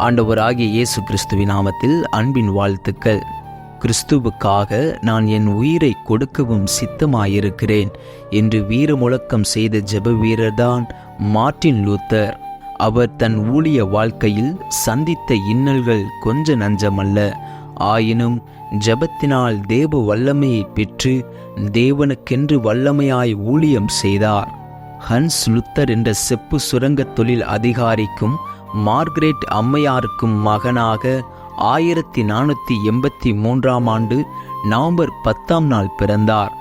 ஆண்டவராகிய இயேசு கிறிஸ்துவின் நாமத்தில் அன்பின் வாழ்த்துக்கள். கிறிஸ்துவுக்காக நான் என் உயிரை கொடுக்கவும் சித்தமாயிருக்கிறேன் என்று வீர முழக்கம் செய்த ஜெப வீரர்தான் மார்ட்டின் லூத்தர். அவர் தன் ஊழிய வாழ்க்கையில் சந்தித்த இன்னல்கள் கொஞ்ச நஞ்சமல்ல. ஆயினும் ஜெபத்தினால் தேவ வல்லமையை பெற்று தேவனுக்கென்று வல்லமையாய் ஊழியம் செய்தார். ஹன்ஸ் லுத்தர் என்ற செப்பு சுரங்க தொழில் அதிகாரிக்கும் மார்கரெட் அம்மையாருக்கும் மகனாக 1483 நவம்பர் 10 பிறந்தார்.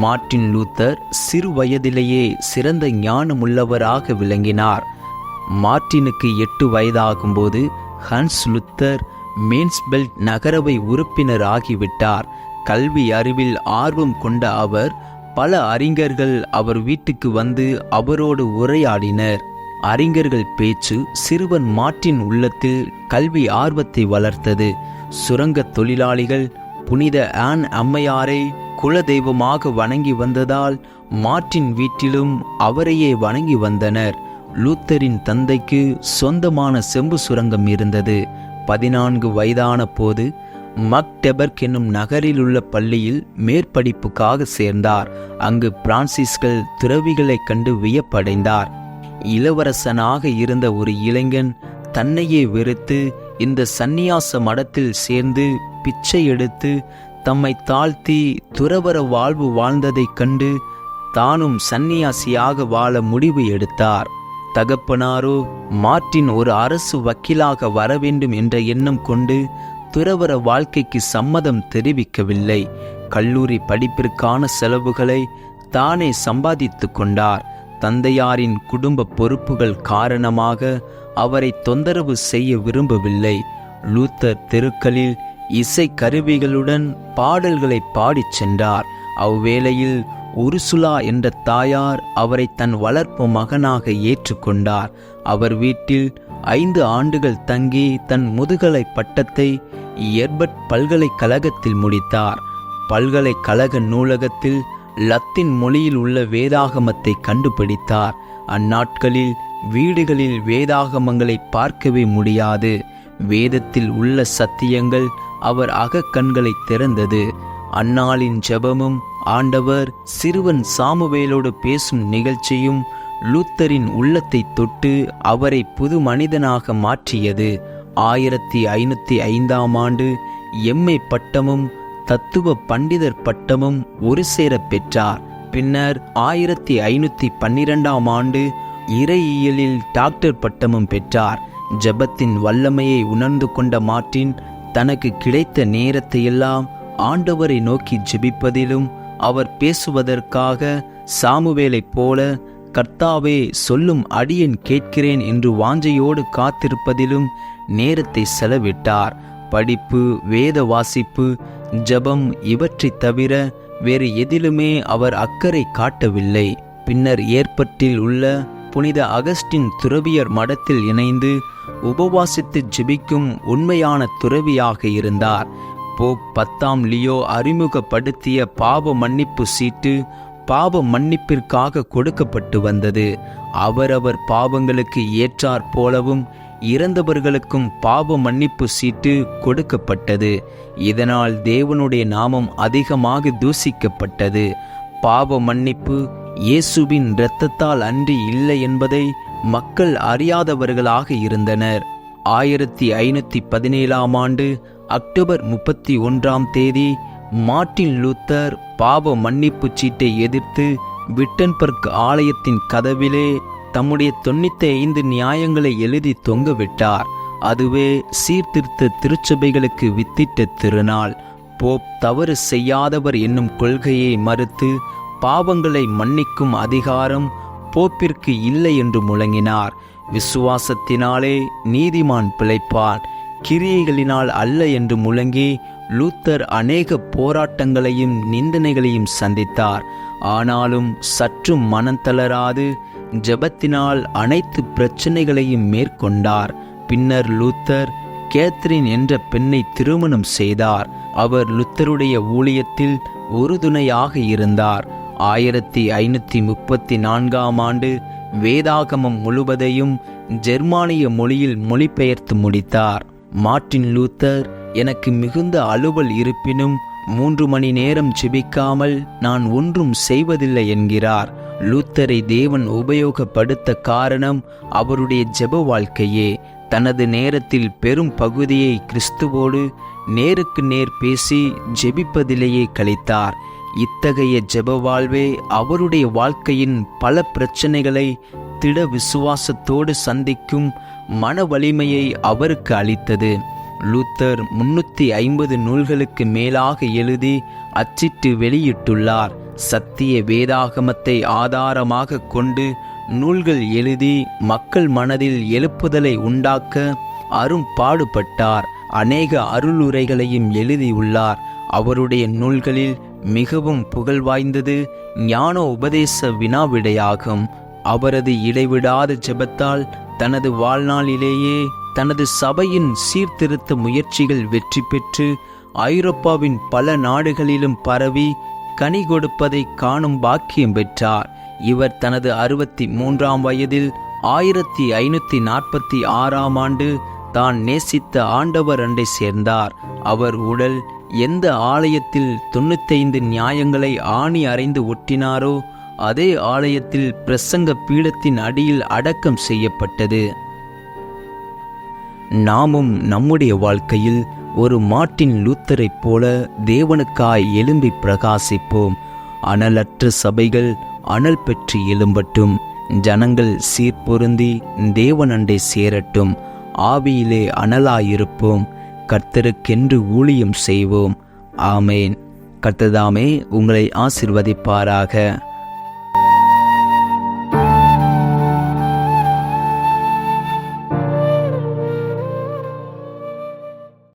மார்ட்டின் லூத்தர் சிறு வயதிலேயே சிறந்த ஞானமுள்ளவராக விளங்கினார். மார்ட்டினுக்கு 8 வயதாகும்போது ஹன்ஸ் லுத்தர் மேன்ஸ்பெல்ட் நகரவை உறுப்பினர் ஆகிவிட்டார். கல்வி அறிவில் ஆர்வம் கொண்ட அவர் பல அறிஞர்கள் அவர் வீட்டுக்கு வந்து அவரோடு உரையாடினர். அறிஞர்கள் பேச்சு சிறுவன் மார்ட்டின் உள்ளத்தில் கல்வி ஆர்வத்தை வளர்த்தது. சுரங்க தொழிலாளிகள் புனித ஆன் அம்மையாரை குல தெய்வமாக வணங்கி வந்ததால் மார்ட்டின் வீட்டிலும் அவரையே வணங்கி வந்தனர். லூத்தரின் தந்தைக்கு சொந்தமான செம்பு சுரங்கம் இருந்தது. 14 வயதான போது மக்டெபர்க் என்னும் நகரில் உள்ள பள்ளியில் மேற்படிப்புக்காக சேர்ந்தார். அங்கு பிரான்சிஸ்கள் துறவிகளைக் கண்டு வியப்படைந்தார். இளவரசனாக இருந்த ஒரு இளைஞன் தன்னையே வெறுத்து இந்த சந்நியாச மடத்தில் சேர்ந்து பிச்சை எடுத்து தம்மை தாழ்த்தி துறவற வாழ்வு வாழ்ந்ததைக் கண்டு தானும் சந்நியாசியாக வாழ முடிவு எடுத்தார். தகப்பனாரோ மார்ட்டின் ஒரு அரசு வக்கீலாக வர வேண்டும் என்ற எண்ணம் கொண்டு துறவற வாழ்க்கைக்கு சம்மதம் தெரிவிக்கவில்லை. கல்லூரி படிப்பிற்கான செலவுகளை தானே சம்பாதித்து கொண்டார். தந்தையாரின் குடும்ப பொறுப்புகள் காரணமாக அவரை தொந்தரவு செய்ய விரும்பவில்லை. லூத்தர் தெருக்களில் இசை கருவிகளுடன் பாடல்களை பாடிச் சென்றார். அவ்வேளையில் உருசுலா என்ற தாயார் அவரை தன் வளர்ப்பு மகனாக ஏற்றுக்கொண்டார். அவர் வீட்டில் 5 ஆண்டுகள் தங்கி தன் முதுகலை பட்டத்தை எர்பர்ட் பல்கலைக்கழகத்தில் முடித்தார். பல்கலைக்கழக நூலகத்தில் லத்தீன் மொழியில் உள்ள வேதாகமத்தை கண்டுபிடித்தார். அந்நாட்களில் வீடுகளில் வேதாகமங்களை பார்க்கவே முடியாது. வேதத்தில் உள்ள சத்தியங்கள் அவர் அகக்கண்களை திறந்தது. அந்நாளின் ஜெபமும் ஆண்டவர் சிறுவன் சாமுவேலோடு பேசும் நிகழ்ச்சியும் லூத்தரின் உள்ளத்தை தொட்டு அவரை புது மனிதனாக மாற்றியது. 1505 எம்ஏ பட்டமும் தத்துவ பண்டிதர் பட்டமும் ஒரு சேர பெற்றார். பின்னர் 1512 இறையியலில் டாக்டர் பட்டமும் பெற்றார். ஜெபத்தின் வல்லமையை உணர்ந்து கொண்ட மார்ட்டின் தனக்கு கிடைத்த நேரத்தையெல்லாம் ஆண்டவரை நோக்கி ஜெபிப்பதிலும் அவர் பேசுவதற்காக சாமுவேலைப் போல கர்த்தாவே சொல்லும் அடியேன் கேட்கிறேன் என்று வாஞ்சையோடு காத்திருப்பதிலும் நேரத்தை செலவிட்டார். படிப்பு, வேத வாசிப்பு, ஜெபம் இவற்றை தவிர வேறு எதிலுமே அவர் அக்கறை காட்டவில்லை. பின்னர் ஏற்பட்டில் உள்ள புனித அகஸ்டின் துறவியர் மடத்தில் இணைந்து உபவாசித்து ஜெபிக்கும் உண்மையான துறவியாக இருந்தார். போப் 10 லியோ அறிமுகப்படுத்திய பாவ மன்னிப்பு சீட்டு பாவ மன்னிப்பிற்காக கொடுக்கப்பட்டு வந்தது. அவரவர் பாவங்களுக்கு ஏற்றாற் போலவும் இறந்தவர்களுக்கும் பாவ மன்னிப்பு சீட்டு கொடுக்கப்பட்டது. இதனால் தேவனுடைய நாமம் அதிகமாக தூசிக்கப்பட்டது. பாவ மன்னிப்பு இயேசுவின் இரத்தத்தால் அன்றி இல்லை என்பதை மக்கள் அறியாதவர்களாக இருந்தனர். 1517 அக்டோபர் 31 மார்ட்டின் லூத்தர் பாவ மன்னிப்பு சீட்டை எதிர்த்து விட்டன்பர்க் ஆலயத்தின் கதவிலே தம்முடைய 95 நியாயங்களை எழுதி தொங்கவிட்டார். அதுவே சீர்திருத்த திருச்சபைகளுக்கு வித்திட்ட திருநாள். போப் தவறு செய்யாதவர் என்னும் கொள்கையை மறுத்து பாவங்களை மன்னிக்கும் அதிகாரம் போப்பிற்கு இல்லை என்று முழங்கினார். விசுவாசத்தினாலே நீதிமான் பிழைப்பான், கிரியைகளினால் அல்ல என்று முழங்கி லூத்தர் அநேக போராட்டங்களையும் நிந்தனைகளையும் சந்தித்தார். ஆனாலும் சற்றும் மனம் தளராது ஜெபத்தினால் அனைத்து பிரச்சனைகளையும் மேற்கொண்டார். பின்னர் லூத்தர் கேத்ரின் என்ற பெண்ணை திருமணம் செய்தார். அவர் லூத்தருடைய ஊழியத்தில் உறுதுணையாக இருந்தார். 1534 வேதாகமம் முழுவதையும் ஜெர்மானிய மொழியில் மொழிபெயர்த்து முடித்தார். மார்ட்டின் லூத்தர், எனக்கு மிகுந்த அலுவல் இருப்பினும் 3 மணி நேரம் ஜெபிக்காமல் நான் ஒன்றும் செய்வதில்லை என்கிறார். லூத்தரை தேவன் உபயோகப்படுத்த காரணம் அவருடைய ஜெப வாழ்க்கையே. தனது நேரத்தில் பெரும் பகுதியை கிறிஸ்துவோடு நேருக்கு நேர் பேசி ஜெபிப்பதிலேயே கழித்தார். இத்தகைய ஜெப வாழ்வே அவருடைய வாழ்க்கையின் பல பிரச்சனைகளை திட விசுவாசத்தோடு சந்திக்கும் மன வலிமையை அவருக்கு அளித்தது. லூத்தர் 350 நூல்களுக்கு மேலாக எழுதி அச்சிட்டு வெளியிட்டுள்ளார். சத்திய வேதாகமத்தை ஆதாரமாக கொண்டு நூல்கள் எழுதி மக்கள் மனதில் எழுப்புதலை உண்டாக்க அரும்பாடுபட்டார். அநேக அருளுரைகளையும் எழுதியுள்ளார். அவருடைய நூல்களில் மிகவும் புகழ் வாய்ந்தது ஞான உபதேச வினாவிடையாகும். அவரது இடைவிடாத ஜெபத்தால் தனது வாழ்நாளிலேயே தனது சபையின் சீர்திருத்த முயற்சிகள் வெற்றி பெற்று ஐரோப்பாவின் பல நாடுகளிலும் பரவி கனி கொடுப்பதை காணும் பாக்கியம் பெற்றார். இவர் தனது 63ஆம் வயதில் 1546ஆம் ஆண்டு தான் நேசித்த ஆண்டவர் அண்டை சேர்ந்தார். அவர் உடல் எந்த ஆலயத்தில் 95 நியாயங்களை ஆணி அறைந்து ஒட்டினாரோ அதே ஆலயத்தில் பிரசங்க பீடத்தின் அடியில் அடக்கம் செய்யப்பட்டது. நாமும் நம்முடைய வாழ்க்கையில் ஒரு மார்ட்டின் லூத்தரைப் போல தேவனுக்காய் எழும்பி பிரகாசிப்போம். அனலற்ற சபைகள் அனல் பெற்று எழும்பட்டும். ஜனங்கள் சீர்பொருந்தி தேவனண்டை சேரட்டும். ஆவியிலே அனலாயிருப்போம். கர்த்தருக்கென்று ஊழியம் செய்வோம். ஆமேன். கர்த்தர் தாமே உங்களை ஆசீர்வதிப்பாராக.